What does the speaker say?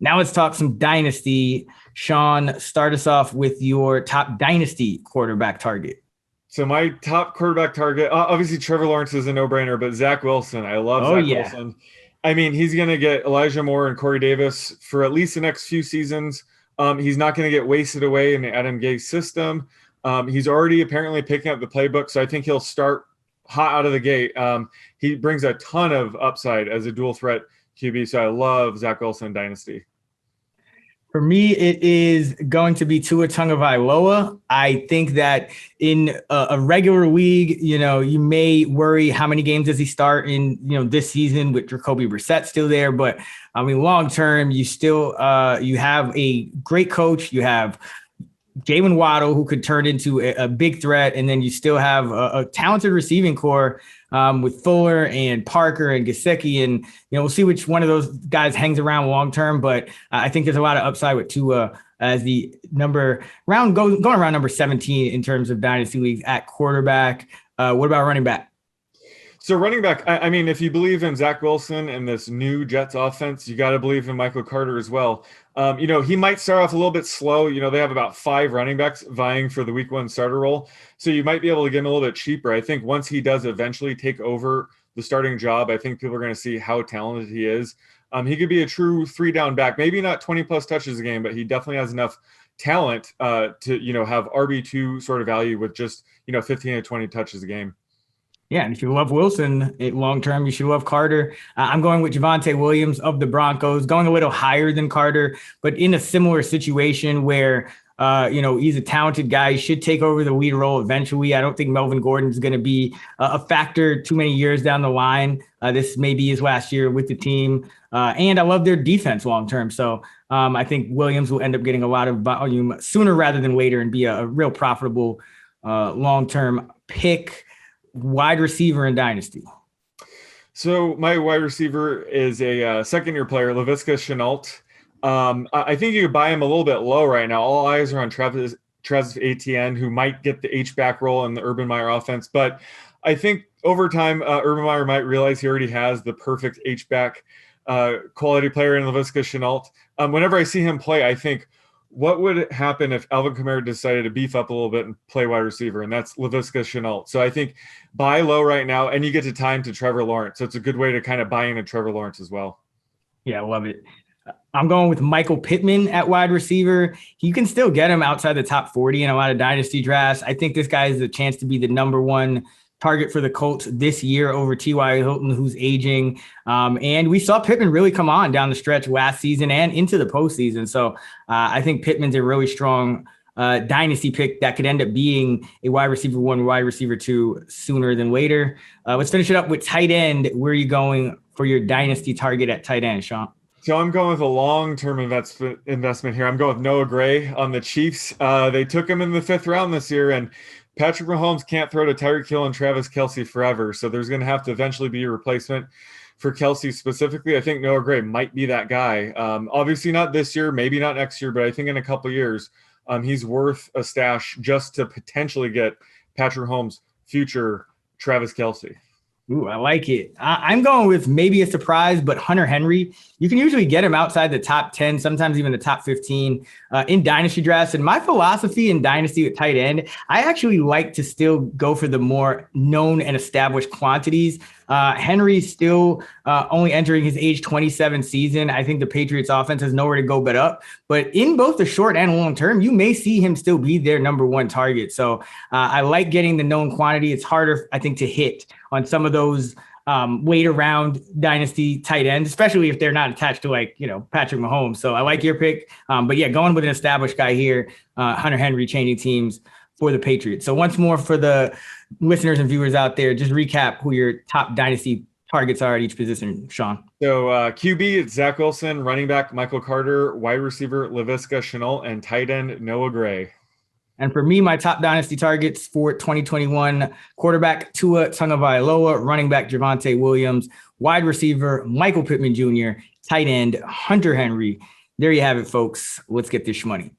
Now let's talk some Dynasty. Sean, start us off with your top Dynasty quarterback target. So my top quarterback target, obviously Trevor Lawrence is a no-brainer, but Zach Wilson. I love Zach Wilson. I mean, he's going to get Elijah Moore and Corey Davis for at least the next few seasons. He's not going to get wasted away in the Adam Gase system. He's already apparently picking up the playbook, so I think he'll start hot out of the gate. He brings a ton of upside as a dual threat QB, so I love Zach Wilson in Dynasty. For me, it is going to be Tua Tagovailoa. I think that in a regular league, you may worry how many games does he start in, this season with Jacoby Brissett still there. But I mean, long term, you still you have a great coach. You have Jalen Waddle, who could turn into a big threat, and then you still have a talented receiving core with Fuller and Parker and Gesicki, and we'll see which one of those guys hangs around long term. But I think there's a lot of upside with Tua as the going around number 17 in terms of dynasty leagues at quarterback. What about running back? So running back, I mean, if you believe in Zach Wilson and this new Jets offense, you got to believe in Michael Carter as well. He might start off a little bit slow. They have about 5 running backs vying for the week 1 starter role. So you might be able to get him a little bit cheaper. I think once he does eventually take over the starting job, I think people are going to see how talented he is. He could be a true 3-down back, maybe not 20 plus touches a game, but he definitely has enough talent to, have RB2 sort of value with just, 15 to 20 touches a game. Yeah, and if you love Wilson long term, you should love Carter. I'm going with Javonte Williams of the Broncos, going a little higher than Carter, but in a similar situation where, he's a talented guy. He should take over the lead role eventually. I don't think Melvin Gordon is going to be a factor too many years down the line. This may be his last year with the team. And I love their defense long term. So I think Williams will end up getting a lot of volume sooner rather than later and be a real profitable long term pick. Wide receiver in Dynasty. So my wide receiver is a second-year player, Laviska Shenault. I think you could buy him a little bit low right now. All eyes are on Travis Etienne, who might get the H-back role in the Urban Meyer offense. But I think over time, Urban Meyer might realize he already has the perfect H-back quality player in Laviska Shenault. Whenever I see him play, I think, what would happen if Alvin Kamara decided to beef up a little bit and play wide receiver? And that's Laviska Shenault. So I think buy low right now, and you get to time to Trevor Lawrence. So it's a good way to kind of buy into Trevor Lawrence as well. Yeah, I love it. I'm going with Michael Pittman at wide receiver. You can still get him outside the top 40 in a lot of dynasty drafts. I think this guy has a chance to be the number 1 target for the Colts this year over T.Y. Hilton, who's aging. And we saw Pittman really come on down the stretch last season and into the postseason. So I think Pittman's a really strong dynasty pick that could end up being a wide receiver 1, wide receiver 2 sooner than later. Let's finish it up with tight end. Where are you going for your dynasty target at tight end, Sean? So I'm going with a long-term investment here. I'm going with Noah Gray on the Chiefs. They took him in the 5th round this year, and Patrick Mahomes can't throw to Tyreek Hill and Travis Kelce forever. So there's going to have to eventually be a replacement for Kelce specifically. I think Noah Gray might be that guy. Obviously not this year, maybe not next year, but I think in a couple of years, he's worth a stash just to potentially get Patrick Mahomes' future Travis Kelce. Ooh, I like it. I'm going with maybe a surprise, but Hunter Henry. You can usually get him outside the top 10, sometimes even the top 15 in dynasty drafts. And my philosophy in dynasty with tight end, I actually like to still go for the more known and established quantities. Henry's still only entering his age 27 season. I think the Patriots offense has nowhere to go but up. But in both the short and long term, you may see him still be their number 1 target. So I like getting the known quantity. It's harder, I think, to hit on some of those later round dynasty tight ends, especially if they're not attached to Patrick Mahomes. So I like your pick. But yeah, going with an established guy here, Hunter Henry changing teams for the Patriots. So once more for the listeners and viewers out there, just recap who your top dynasty targets are at each position, Sean. So QB, it's Zach Wilson, running back, Michael Carter, wide receiver, Laviska Shenault, and tight end, Noah Gray. And for me, my top dynasty targets for 2021, quarterback Tua Tagovailoa, running back Javonte Williams, wide receiver Michael Pittman Jr., tight end Hunter Henry. There you have it, folks. Let's get this money.